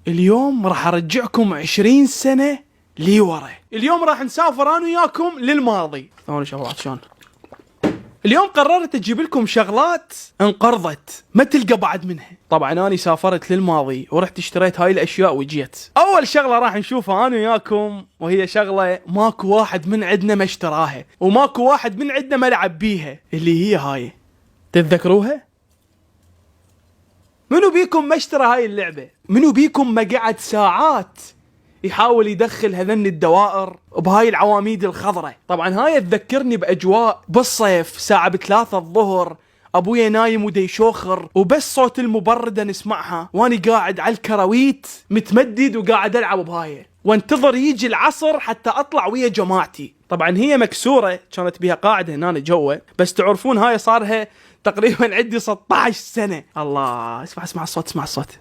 اليوم راح ارجعكم 20 سنة لورا. اليوم راح نسافر انا وياكم للماضي. ثواني شغلات شلون. اليوم قررت اجيب لكم شغلات انقرضت ما تلقى بعد منها. طبعا انا سافرت للماضي ورحت اشتريت هاي الاشياء وجيت. اول شغلة راح نشوفها انا وياكم وهي شغلة ماكو واحد من عندنا ما اشتراها وماكو واحد من عندنا ما لعب بيها، اللي هي هاي. تتذكروها؟ منو بيكم ما اشترى هاي اللعبة؟ منو بيكم ما قعد ساعات يحاول يدخل هذن الدوائر بهاي العواميد الخضرة؟ طبعا هاي تذكرني باجواء بالصيف ساعة ب3 الظهر، ابويا نايم ودي شوخر وبس صوت المبردة نسمعها واني قاعد على الكراويت متمدد وقاعد العب بهاي وانتظر يجي العصر حتى اطلع ويا جماعتي. طبعا هي مكسورة كانت بيها قاعدة هنا جوا، بس تعرفون هاي صارها تقريبا عندي 16 سنة. الله، اسمع الصوت، اسمع الصوت.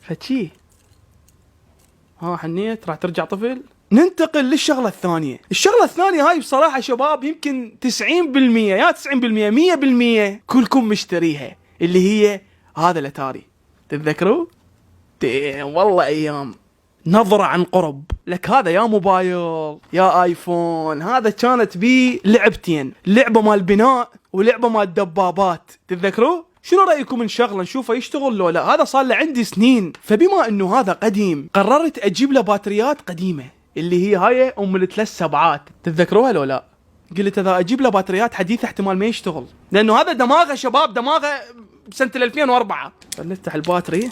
فتشي ها حنيت راح ترجع طفل. ننتقل للشغلة الثانية. الشغلة الثانية هاي بصراحة شباب يمكن 90% يا 90% 100% كلكم مشتريها، اللي هي هذا الاتاري. تتذكروا؟ والله ايام نظرة عن قرب لك. هذا يا موبايل يا ايفون، هذا كانت بيه لعبتين، لعبة مال بناء ولعبة مال دبابات. تتذكروا؟ شنو رأيكم نشغله نشوفه يشتغل لو لا؟ هذا صار له عندي سنين، فبما انه هذا قديم قررت اجيب له باتريات قديمة اللي هي هاي ام ال3 سبعات. تتذكروها لو لا؟ قلت اذا اجيب له باتريات حديثة احتمال ما يشتغل، لانه هذا دماغه شباب، دماغه بسنة 2004. نفتح الباتري.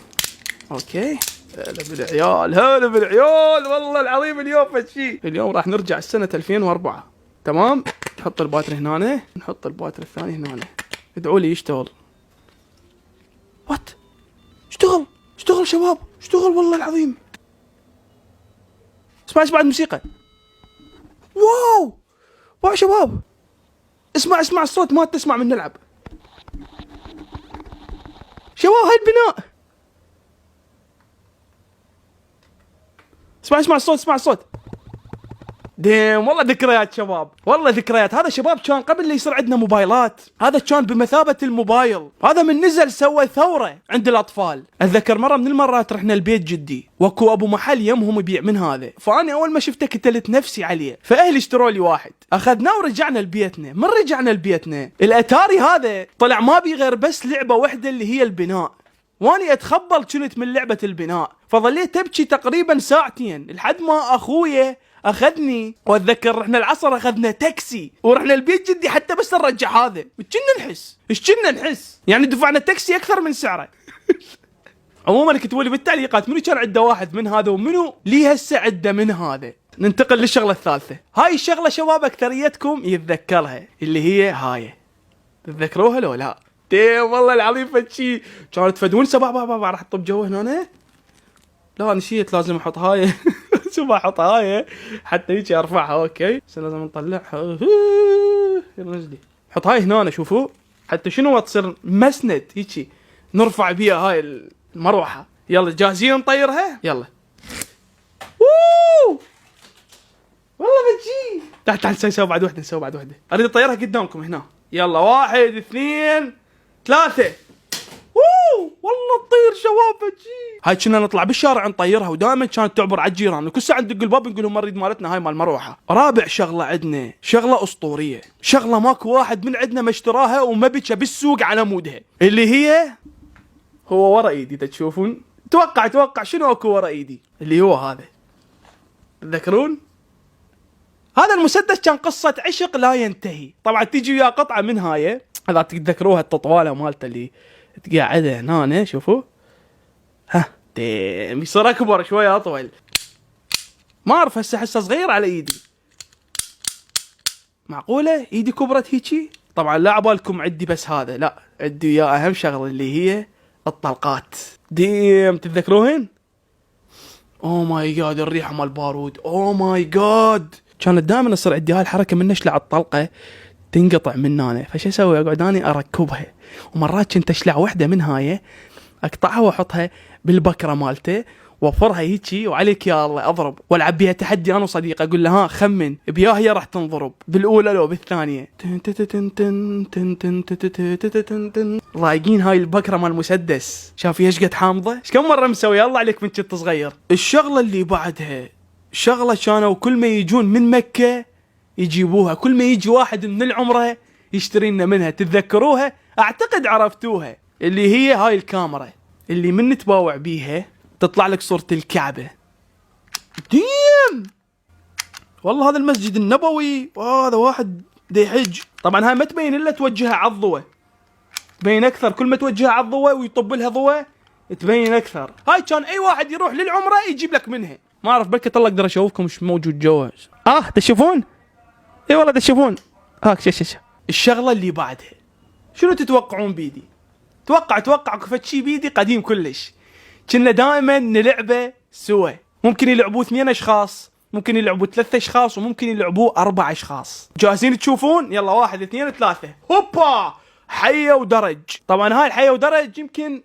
اوكي، هلا بالعيال، هلا بالعيال، والله العظيم اليوم فشي. اليوم راح نرجع السنة 2004. تمام، نحط الباتري هنا، نحط الباتري الثاني هنا. ادعوا لي يشتغل. وات؟ اشتغل شباب، اشتغل والله العظيم. اسمع الموسيقى. واو شباب، اسمع الصوت ما تسمع من نلعب. شباب هاي البناء. اسمع الصوت. ديم والله ذكريات شباب، والله ذكريات. هذا شباب كان قبل لا يصير عندنا موبايلات، هذا كان بمثابة الموبايل. هذا من نزل سوى ثورة عند الأطفال. أتذكر مرة من المرات رحنا البيت جدي واكو أبو محل يمهم يبيع من هذا، فأنا أول ما شفته كتلت نفسي عليه، فأهلي اشتروا لي واحد، أخذناه ورجعنا لبيتنا. من رجعنا لبيتنا الأتاري هذا طلع ما بي غير بس لعبة واحدة اللي هي البناء، واني اتخبل كنت من لعبة البناء، فظليت ابكي تقريبا ساعتين لحد ما اخويا اخذني. واتذكر رحنا العصر اخذنا تاكسي ورحنا البيت جدي حتى بس نرجع هذا. ايش كنا نحس يعني دفعنا تاكسي اكثر من سعره. عموما كتبوا لي بالتعليقات منو كان عنده واحد من هذا ومنو لي هسه عنده من هذا. ننتقل للشغله الثالثه. هاي الشغله شباب اكثريتكم يتذكرها، اللي هي هاي. تتذكروها لو لا؟ والله العظيم فشي كانت فدون سبع بابا. راح احط بجوه هنا. لا نسيت، لازم احط هاي. شوف احط هاي حتى هيك ارفعها. اوكي بس لازم نطلعها. يلا نزلي حط هاي هنا. شوفوا حتى شنو تصير مسند هيك نرفع بيها هاي المروحه. يلا جاهزين نطيرها؟ يلا. والله بتجي. تعال نسوي بعد وحده. اريد اطيرها قدامكم هنا. يلا 1 2 3. والله تطير شباب بتجي. هاي كنا نطلع بالشارع نطيرها، ودائما كانت تعبر على الجيران، وكل ساعه ندق الباب نقول لهم نريد مالتنا هاي مال مروحه. رابع شغله عندنا شغله اسطوريه، شغله ماكو واحد من عندنا ما اشتراها وما بكى بالسوق على مودها، اللي هي هو ورا ايدي. تشوفون؟ توقع شنو اكو ورا ايدي؟ اللي هو هذا. تذكرون؟ هذا المسدس كان قصة عشق لا ينتهي. طبعا تيجي ويا قطعة من هاي، اذا تتذكروها التطوالة مالته اللي تقعدها هنا. شوفوا يصير اكبر شوية اطول. ما اعرف هسه صغير على ايدي. معقولة ايدي كبرت هيجي؟ طبعا لا عبالكم عندي بس هذا، لا عندي ويا اهم شغلة اللي هي الطلقات. تتذكروهن؟ اوه ماي جاد الريحة مال بارود. اوه ماي جاد كانت دائما تصير عندي هاي الحركة من نشلع الطلقة تنقطع من هنا، فش اسوي؟ اقعد اني اركبها، ومرات كنت اشلع وحده من هاي اقطعها واحطها بالبكره مالته وفرها هيجي وعليك يا الله اضرب، والعب بيها تحدي انا وصديقي، اقول له ها خمن بيا هي راح تنضرب بالاولى لو بالثانيه. ضايقين هاي البكره مال المسدس، شاف ايش قد حامضه، ايش كم مره مسوي الله عليك من كنت صغير. الشغله اللي بعدها شغله كانوا كل ما يجون من مكه يجيبوها، كل ما يجي واحد من العمره يشتري لنا منها. تتذكروها؟ اعتقد عرفتوها، اللي هي هاي الكاميرا اللي من تباوع بيها تطلع لك صورة الكعبة. ديم والله هذا المسجد النبوي، وهذا واحد دي يحج. طبعا هاي ما تبين الا توجهها على الضوء، تبين اكثر كل ما توجهها على الضوء ويطب لها ضوء تبين اكثر. هاي كان اي واحد يروح للعمرة يجيب لك منها. ما اعرف بلكي الله اقدر اشوفكم مش موجود جواز. تشوفون؟ اي والله تشوفون. شش الشغلة اللي بعدها شنو تتوقعون بيدي؟ توقع كفت شي بيدي قديم كلش. كنا دائما نلعبه سوا، ممكن يلعبوه 2 اشخاص، ممكن يلعبوه 3 اشخاص، وممكن يلعبوه 4 اشخاص. جاهزين تشوفون؟ يلا 1 2 3 هوبا. حية ودرج. طبعا هاي الحية ودرج يمكن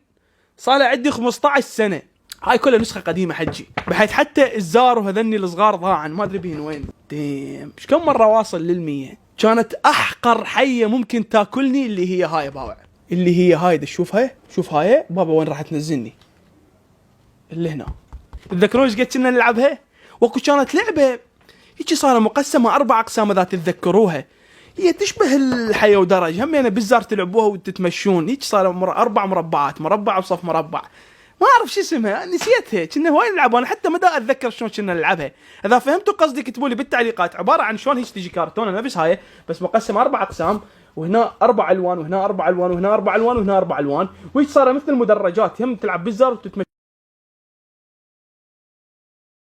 صار لها عندي 15 سنة. هاي كلها نسخة قديمة حجي، بحيث حتى الزار وهذني الصغار ضاعن ما ادري بين وين. ديم ايش كم مرة واصل لل100. كانت احقر حية ممكن تاكلني اللي هي هاي باوع، اللي هي هاي تشوفها، شوف هاي بابا وين راح تنزلني، اللي هنا. تتذكرون ايش قد كنا نلعبها؟ وكو كانت لعبه هيك صار مقسمه 4 اقسام اذا تتذكروها، هي تشبه الحياه ودرج، هم يعني بالزار تلعبوها وتتمشون، هيك صار 4 مربعات، مربع وصف مربع، ما اعرف شو اسمها نسيتها. كنا هواي نلعبها، انا حتى ما دا اتذكر شلون كنا نلعبها. اذا فهمتوا قصدي اكتبوا لي بالتعليقات. عباره عن شلون هيك تجي كرتونه نفس هاي بس مقسم 4 اقسام، وهنا 4 الوان، وهنا 4 الوان، وهنا 4 الوان، وهنا 4 الوان، وهيك صار مثل المدرجات، هم تلعب بالزر وتتمشى.